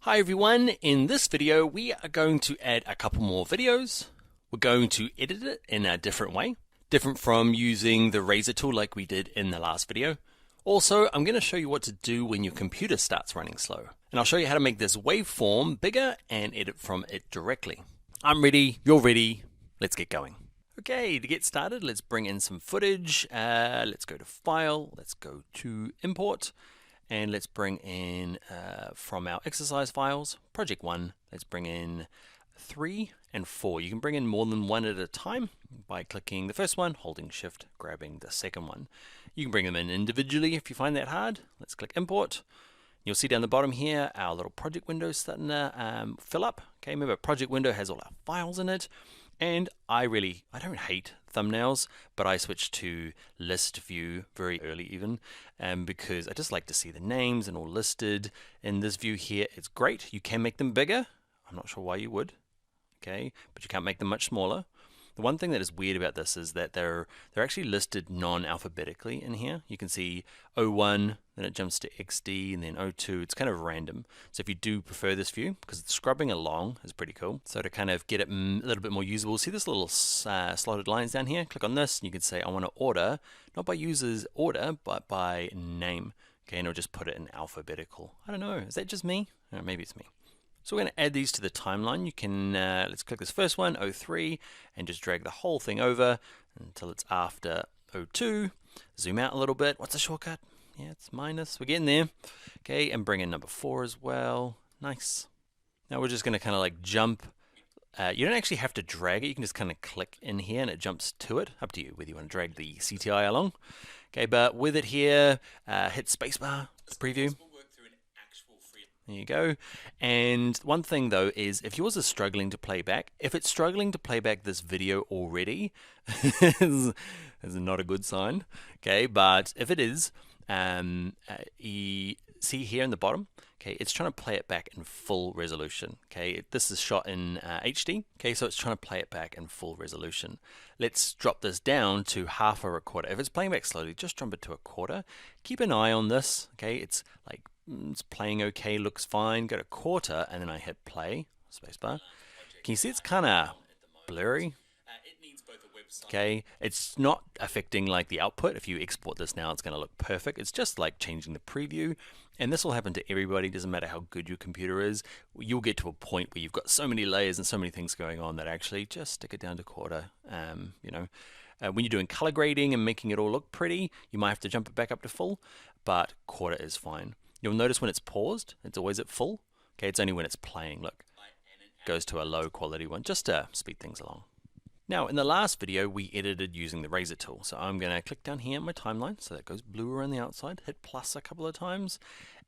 Hi everyone, in this video we are going to add a couple more videos. We're going to edit it in a different way, different from using the razor tool like we did in the last video. Also, I'm going to show you what to do when your computer starts running slow. And I'll show you how to make this waveform bigger and edit from it directly. I'm ready, you're ready, let's get going. Okay, to get started, let's bring in some footage. Let's go to File, let's go to Import. And let's bring in, from our exercise files, project 1, let's bring in 3 and 4. You can bring in more than one at a time by clicking the first one, holding shift, grabbing the second one. You can bring them in individually if you find that hard. Let's click import. You'll see down the bottom here, our little project window is starting to fill up. Okay, remember project window has all our files in it. And I don't hate thumbnails, but I switched to list view very early even, because I just like to see the names and all listed in this view here. It's great. You can make them bigger. I'm not sure why you would, okay, but you can't make them much smaller. The one thing that is weird about this is that they're actually listed non-alphabetically in here. You can see O1, then it jumps to XD, and then O2. It's kind of random. So if you do prefer this view, because scrubbing along is pretty cool. So to kind of get it a little bit more usable, see this little slotted lines down here? Click on this, and you can say I want to order, not by user's order, but by name. Okay, and it'll just put it in alphabetical. I don't know, is that just me? Or maybe it's me. So we're going to add these to the timeline. You can, let's click this first one, O3, and just drag the whole thing over until it's after O2. Zoom out a little bit. What's the shortcut? Yeah, it's minus. We're getting there. Okay, and bring in number 4 as well. Nice. Now we're just going to kind of like jump. You don't actually have to drag it. You can just kind of click in here and it jumps to it. Up to you whether you want to drag the CTI along. Okay, but with it here, hit spacebar, preview. There you go. And one thing though is if yours is struggling to play back, if it's struggling to play back this video already, is not a good sign. Okay, but if it is, you see here in the bottom, okay, it's trying to play it back in full resolution. Okay, this is shot in HD. Okay, so it's trying to play it back in full resolution. Let's drop this down to half or a quarter. If it's playing back slowly, just jump it to a quarter. Keep an eye on this. Okay, it's like it's playing okay, looks fine. Go to quarter, and then I hit play, spacebar. Can you see it's kind of blurry? Okay, it's not affecting like the output. If you export this now, it's going to look perfect. It's just like changing the preview, and this will happen to everybody. Doesn't matter how good your computer is. You'll get to a point where you've got so many layers and so many things going on that actually just stick it down to quarter. When you're doing color grading and making it all look pretty, you might have to jump it back up to full, but quarter is fine. You'll notice when it's paused, it's always at full. Okay, it's only when it's playing. Look, it goes to a low quality one just to speed things along. Now, in the last video, we edited using the razor tool. So I'm going to click down here on my timeline. So that goes blue around the outside, hit plus a couple of times.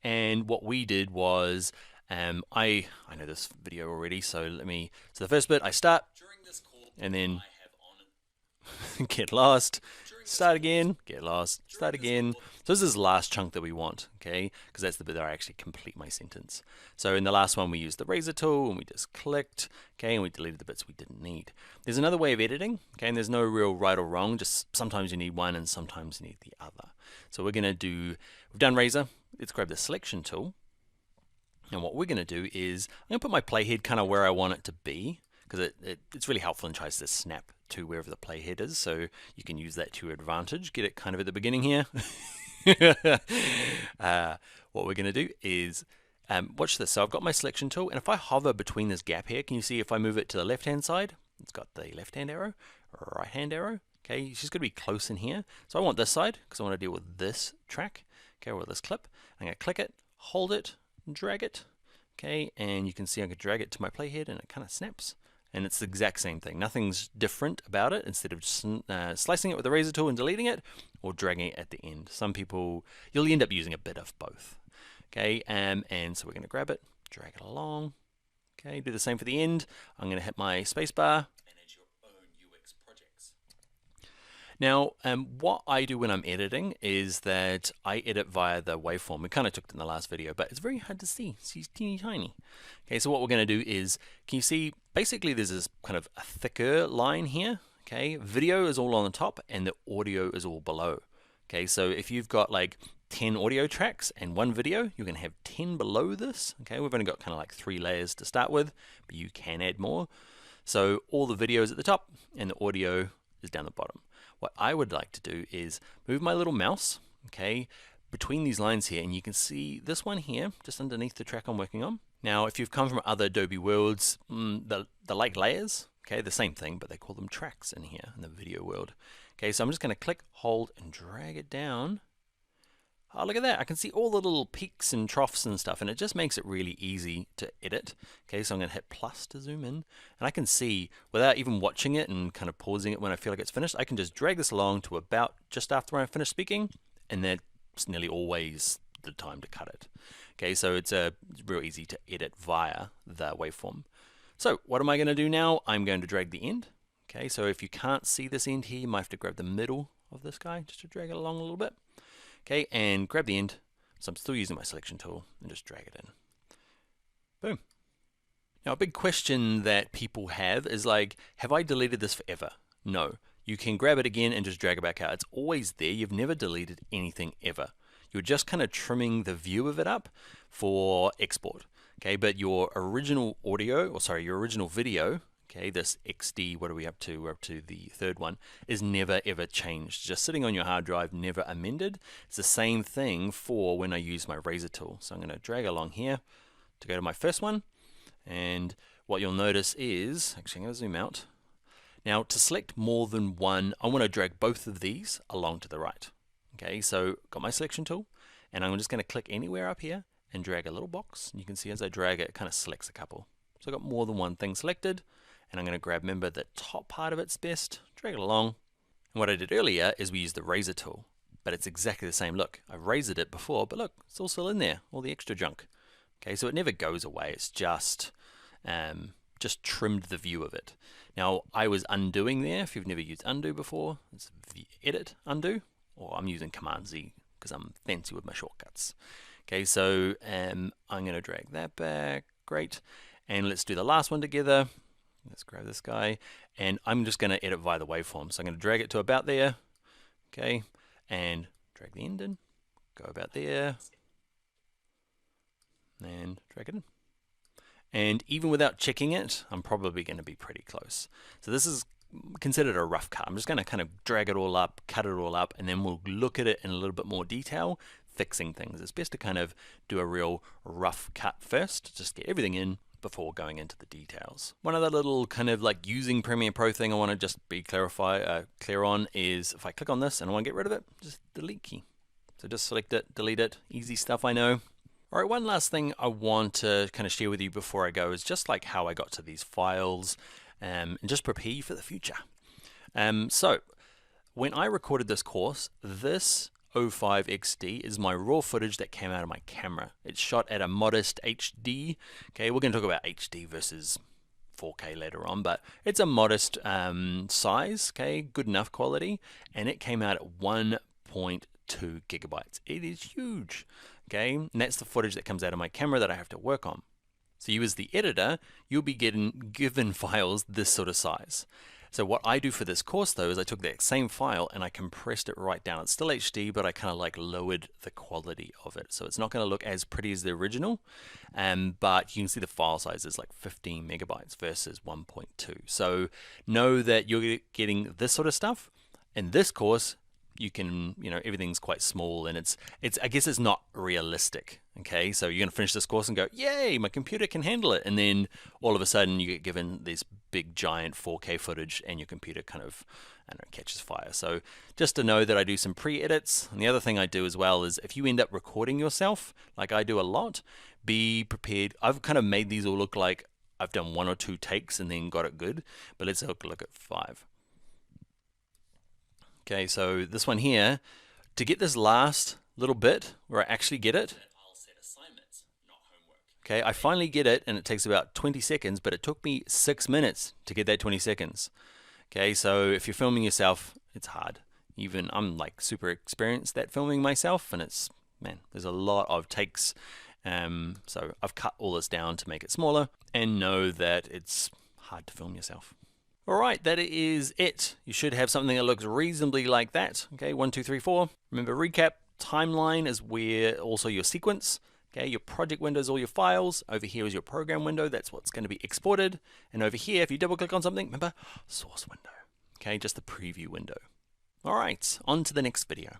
And what we did was, I know this video already, so so the first bit, I start, and then get lost, start again, get lost, start again. So this is the last chunk that we want, okay? Because that's the bit that I actually complete my sentence. So in the last one, we used the razor tool and we just clicked, okay, and we deleted the bits we didn't need. There's another way of editing, okay, and there's no real right or wrong, just sometimes you need one and sometimes you need the other. So we've done razor, let's grab the selection tool. And what we're gonna do is, I'm gonna put my playhead kind of where I want it to be, because it's really helpful and tries to snap to wherever the playhead is, so you can use that to your advantage. Get it kind of at the beginning here. What we're going to do is, watch this. So I've got my selection tool, and if I hover between this gap here, can you see if I move it to the left-hand side, it's got the left-hand arrow, right-hand arrow. Okay, she's going to be close in here. So I want this side, because I want to deal with this track, okay, or this clip. I'm going to click it, hold it, drag it, okay, and you can see I can drag it to my playhead, and it kind of snaps. And it's the exact same thing. Nothing's different about it instead of just slicing it with the razor tool and deleting it, or dragging it at the end. Some people, you'll end up using a bit of both. Okay, and so we're going to grab it, drag it along. Okay, do the same for the end. I'm going to hit my spacebar. Manage your own UX projects. Now, what I do when I'm editing is that I edit via the waveform. We kind of took it in the last video, but it's very hard to see. It's teeny tiny. Okay, so what we're going to do is, can you see, basically there's this kind of a thicker line here. Okay, video is all on the top and the audio is all below. Okay, so if you've got like 10 audio tracks and 1 video. You're going to have 10 below this. Okay, we've only got kind of like 3 layers to start with, but you can add more. So all the video is at the top and the audio is down the bottom. What I would like to do is move my little mouse, okay, between these lines here, and you can see this one here just underneath the track I'm working on. Now, if you've come from other Adobe worlds, they're like layers, okay, the same thing, but they call them tracks in here in the video world. Okay, so I'm just going to click, hold, and drag it down. Oh, look at that. I can see all the little peaks and troughs and stuff, and it just makes it really easy to edit. Okay, so I'm going to hit plus to zoom in, and I can see, without even watching it and kind of pausing it when I feel like it's finished, I can just drag this along to about just after I finish speaking, and that's nearly always the time to cut it. Okay, so it's real easy to edit via the waveform. So what am I going to do now? I'm going to drag the end. Okay, so if you can't see this end here, you might have to grab the middle of this guy just to drag it along a little bit. Okay, and grab the end. So I'm still using my selection tool and just drag it in. Boom. Now a big question that people have is like, have I deleted this forever? No. You can grab it again and just drag it back out. It's always there. You've never deleted anything ever. You're just kind of trimming the view of it up for export. Okay, but your original audio, or sorry, your original video, okay, this XD, what are we up to? We're up to the third one, is never ever changed. Just sitting on your hard drive, never amended. It's the same thing for when I use my razor tool. So I'm going to drag along here to go to my first one. And what you'll notice is, actually I'm going to zoom out. Now to select more than one, I want to drag both of these along to the right. Okay, so got my selection tool, and I'm just going to click anywhere up here and drag a little box. And you can see as I drag it, it kind of selects a couple. So I've got more than one thing selected. And I'm going to grab, remember, the top part of it's best, drag it along. And what I did earlier is we used the razor tool, but it's exactly the same look. I've razored it before, but look, it's all still in there, all the extra junk. Okay, so it never goes away. It's just trimmed the view of it. Now, I was undoing there. If you've never used undo before, it's edit, undo, or I'm using Command Z because I'm fancy with my shortcuts. Okay, so I'm going to drag that back. Great. And let's do the last one together. Let's grab this guy, and I'm just going to edit via the waveform. So I'm going to drag it to about there, okay, and drag the end in, go about there, and drag it in. And even without checking it, I'm probably going to be pretty close. So this is considered a rough cut. I'm just going to kind of drag it all up, cut it all up, and then we'll look at it in a little bit more detail, fixing things. It's best to kind of do a real rough cut first, just get everything in before going into the details. One other little kind of like using Premiere Pro thing I want to just be clear on is if I click on this and I want to get rid of it, just delete key. So just select it, delete it, easy stuff, I know. All right, one last thing I want to kind of share with you before I go is just like how I got to these files and just prepare you for the future. So when I recorded this course, this 05XD is my raw footage that came out of my camera. It's shot at a modest HD. Okay, we're going to talk about HD versus 4K later on, but it's a modest size, okay, good enough quality, and it came out at 1.2 gigabytes. It is huge, okay, and that's the footage that comes out of my camera that I have to work on. So you as the editor, you'll be given files this sort of size. So what I do for this course though is I took that same file and I compressed it right down. It's still HD, but I kind of like lowered the quality of it. So it's not going to look as pretty as the original, but you can see the file size is like 15 megabytes versus 1.2. So know that you're getting this sort of stuff. In this course, you can, everything's quite small and it's I guess it's not realistic. Okay, so you're going to finish this course and go, yay, my computer can handle it. And then all of a sudden you get given this big giant 4K footage and your computer kind of, catches fire. So just to know that I do some pre-edits. And the other thing I do as well is if you end up recording yourself, like I do a lot, be prepared. I've kind of made these all look like I've done 1 or 2 takes and then got it good, but let's look at 5. Okay, so this one here, to get this last little bit where I actually get it, okay, I finally get it and it takes about 20 seconds, but it took me 6 minutes to get that 20 seconds. Okay, so if you're filming yourself, it's hard. Even I'm like super experienced at filming myself, and it's, man, there's a lot of takes. So I've cut all this down to make it smaller and know that it's hard to film yourself. All right, that is it. You should have something that looks reasonably like that. Okay, 1, 2, 3, 4. Remember, recap, timeline is where also your sequence. Okay, your project window is all your files. Over here is your program window. That's what's going to be exported. And over here, if you double click on something, remember, source window. Okay, just the preview window. All right, on to the next video.